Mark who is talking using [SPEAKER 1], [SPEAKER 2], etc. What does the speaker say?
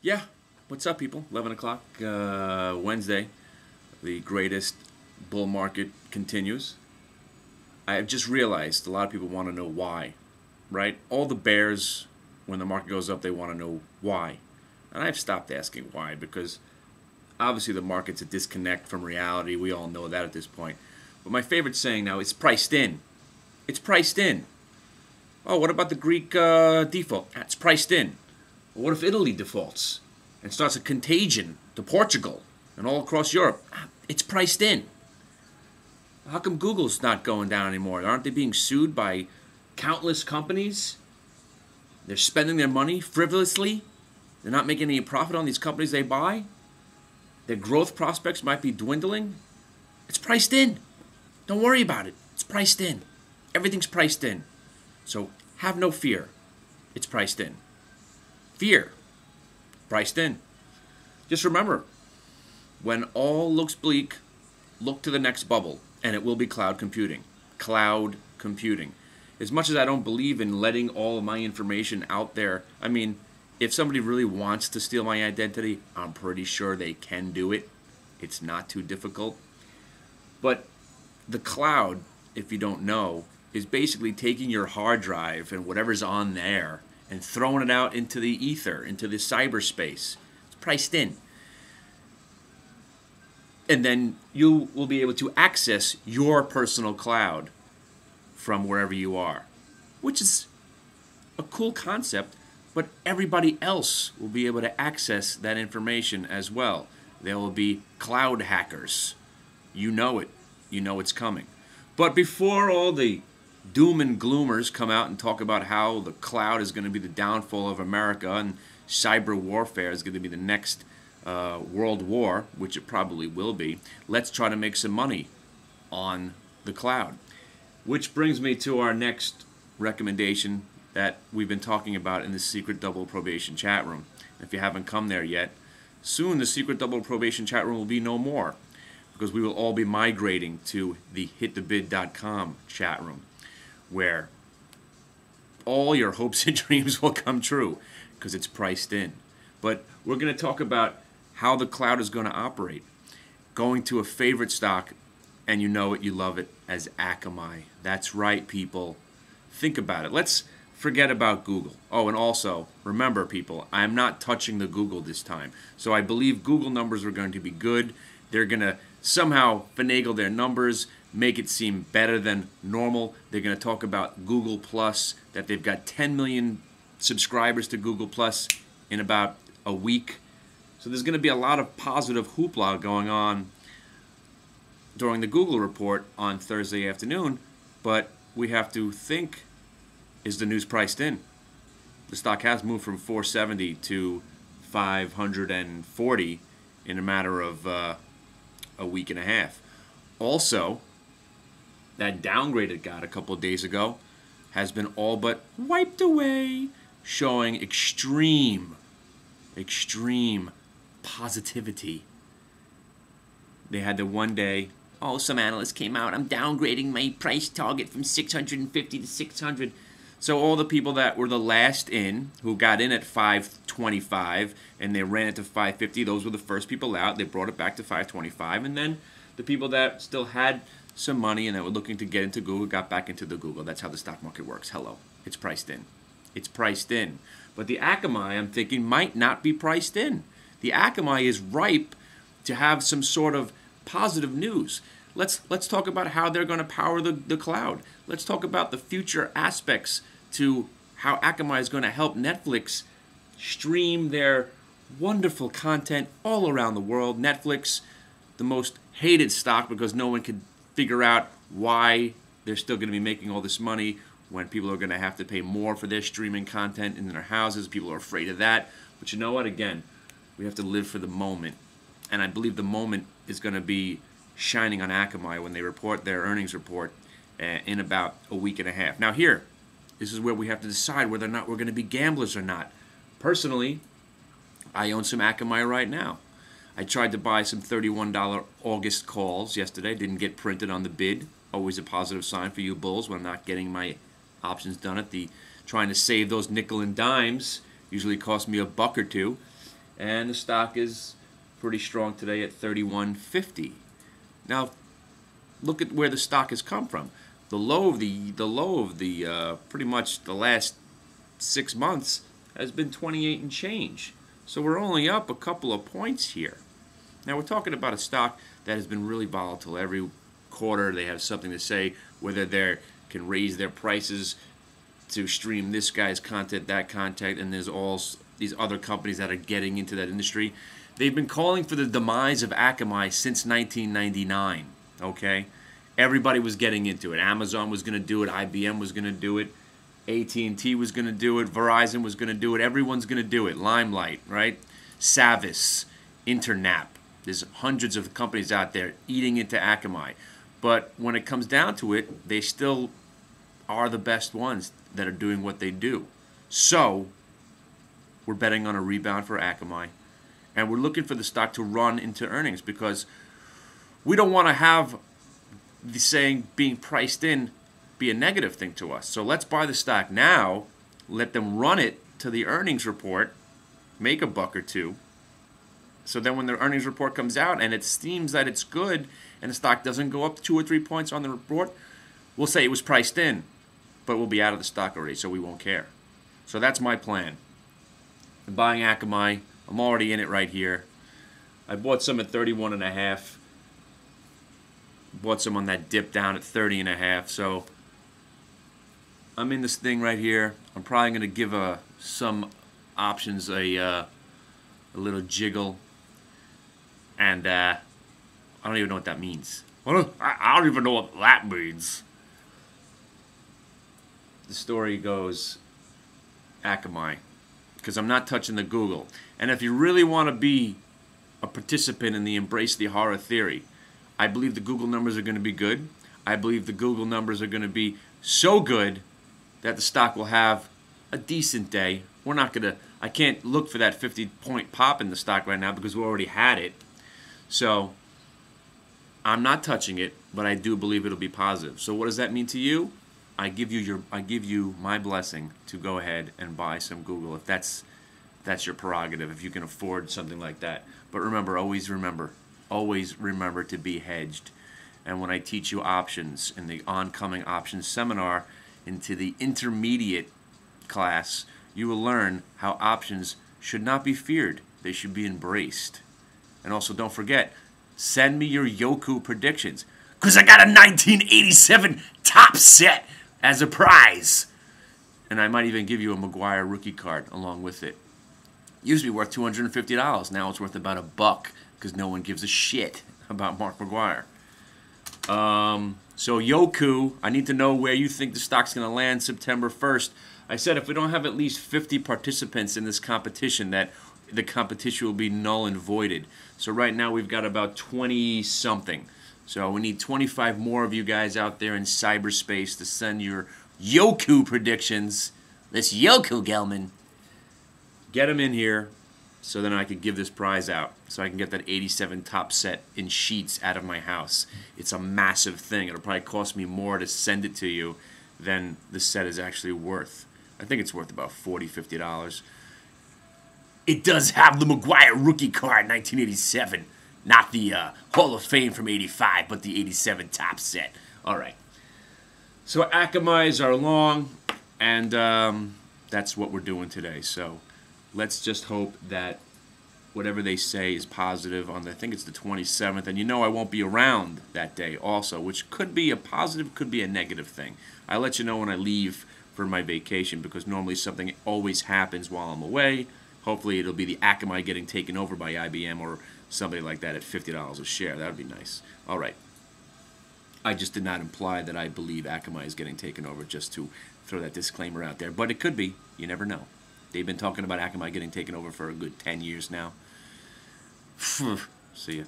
[SPEAKER 1] Yeah, what's up, people? 11 o'clock, Wednesday. The greatest bull market continues. I've just realized a lot of people want to know why, right? All the bears, when the market goes up, they want to know why. And I've stopped asking why because obviously the market's a disconnect from reality. We all know that at this point. But my favorite saying now is priced in. It's priced in. Oh, what about the Greek default? It's priced in. Well, what if Italy defaults and starts a contagion to Portugal and all across Europe? It's priced in. How come Google's not going down anymore? Aren't they being sued by countless companies? They're spending their money frivolously. They're not making any profit on these companies they buy. Their growth prospects might be dwindling. It's priced in. Don't worry about it. It's priced in. Everything's priced in. So have no fear. It's priced in. Fear. Priced in. Just remember, when all looks bleak, look to the next bubble, and it will be cloud computing. Cloud computing. As much as I don't believe in letting all of my information out there, I mean, if somebody really wants to steal my identity, I'm pretty sure they can do it. It's not too difficult. But the cloud, if you don't know, is basically taking your hard drive and whatever's on there and throwing it out into the ether, into the cyberspace. It's priced in. And then you will be able to access your personal cloud from wherever you are, which is a cool concept, but everybody else will be able to access that information as well. There will be cloud hackers. You know it. You know it's coming. But before all the doom and gloomers come out and talk about how the cloud is going to be the downfall of America and cyber warfare is going to be the next world war, which it probably will be, let's try to make some money on the cloud. Which brings me to our next recommendation that we've been talking about in the Secret Double Probation chat room. If you haven't come there yet, soon the Secret Double Probation chat room will be no more because we will all be migrating to the hitthebid.com chat room, where all your hopes and dreams will come true because it's priced in. But we're going to talk about how the cloud is going to operate. Going to a favorite stock, and you know it, you love it, as Akamai. That's right, people. Think about it. Let's forget about Google. Oh, and also, remember, people, I'm not touching the Google this time. So I believe Google numbers are going to be good. They're going to somehow finagle their numbers, make it seem better than normal. They're going to talk about Google Plus, that they've got 10 million subscribers to Google Plus in about a week. So there's going to be a lot of positive hoopla going on during the Google report on Thursday afternoon, but we have to think, is the news priced in? The stock has moved from 470 to 540 in a matter of a week and a half. Also, that downgrade it got a couple of days ago has been all but wiped away, showing extreme positivity. They had the one day, oh, some analyst came out, I'm downgrading my price target from 650 to 600. So all the people that were the last in, who got in at 525 and they ran it to 550, those were the first people out. They brought it back to 525. And then the people that still had some money and that were looking to get into Google got back into the Google. That's how the stock market works. Hello. It's priced in. It's priced in. But the Akamai, I'm thinking, might not be priced in. The Akamai is ripe to have some sort of positive news. Let's talk about how they're going to power the cloud. Let's talk about the future aspects to how Akamai is going to help Netflix stream their wonderful content all around the world. Netflix, the most hated stock because no one could figure out why they're still going to be making all this money when people are going to have to pay more for their streaming content in their houses. People are afraid of that. But you know what? Again, we have to live for the moment. And I believe the moment is going to be shining on Akamai when they report their earnings report in about a week and a half. Now here, this is where we have to decide whether or not we're going to be gamblers or not. Personally, I own some Akamai right now. I tried to buy some $31 August calls yesterday. Didn't get printed on the bid. Always a positive sign for you bulls when I'm not getting my options done at the trying to save those nickel and dimes. Usually cost me $1 or $2. and the stock is pretty strong today at 31.50. Now, look at where the stock has come from. The low of the pretty much the last 6 months has been 28 and change. So we're only up a couple of points here. Now we're talking about a stock that has been really volatile. Every quarter they have something to say, whether they can raise their prices to stream this guy's content, that content, and there's all these other companies that are getting into that industry. They've been calling for the demise of Akamai since 1999, okay? Everybody was getting into it. Amazon was going to do it. IBM was going to do it. AT&T was going to do it. Verizon was going to do it. Everyone's going to do it. Limelight, right? Savvis, Internap. There's hundreds of companies out there eating into Akamai. But when it comes down to it, they still are the best ones that are doing what they do. So we're betting on a rebound for Akamai. And we're looking for the stock to run into earnings because we don't want to have the saying being priced in be a negative thing to us. So let's buy the stock now, let them run it to the earnings report, make a buck or two. So then when the earnings report comes out and it seems that it's good and the stock doesn't go up 2 or 3 points on the report, we'll say it was priced in, but we'll be out of the stock already, so we won't care. So that's my plan. I'm buying Akamai. I'm already in it right here. I bought some at 31.5. Bought some on that dip down at 30.5. So I'm in this thing right here. I'm probably going to give some options a little jiggle. And I don't even know what that means. I don't even know what that means. The story goes Akamai, because I'm not touching the Google. And if you really want to be a participant in the Embrace the Horror theory, I believe the Google numbers are going to be good. I believe the Google numbers are going to be so good that the stock will have a decent day. We're not going to, I can't look for that 50-point pop in the stock right now because we already had it. So I'm not touching it, but I do believe it'll be positive. So what does that mean to you? I give you my blessing to go ahead and buy some Google if that's your prerogative, if you can afford something like that. But remember, always remember to be hedged. And when I teach you options in the oncoming options seminar into the intermediate class, you will learn how options should not be feared. They should be embraced. And also don't forget, send me your Yoku predictions, because I got a 1987 top set as a prize. And I might even give you a Maguire rookie card along with it. Used to be worth $250. Now it's worth about $1 because no one gives a shit about Mark Maguire. So Yoku, I need to know where you think the stock's going to land September 1st. I said if we don't have at least 50 participants in this competition, that the competition will be null and voided. So right now we've got about 20-something. So we need 25 more of you guys out there in cyberspace to send your Yoku predictions. This Yoku Gelman. Get them in here so then I could give this prize out. So I can get that 87 top set in sheets out of my house. It's a massive thing. It'll probably cost me more to send it to you than the set is actually worth. I think it's worth about $40, $50. It does have the Maguire rookie card, 1987. Not the Hall of Fame from 85, but the 87 top set. All right. So Akamai's are long, and that's what we're doing today. So let's just hope that whatever they say is positive on the, I think it's the 27th. And you know I won't be around that day also, which could be a positive, could be a negative thing. I'll let you know when I leave for my vacation because normally something always happens while I'm away. Hopefully it'll be the Akamai getting taken over by IBM or somebody like that at $50 a share. That would be nice. All right. I just did not imply that I believe Akamai is getting taken over, just to throw that disclaimer out there. But it could be. You never know. They've been talking about Akamai getting taken over for a good 10 years now. See ya.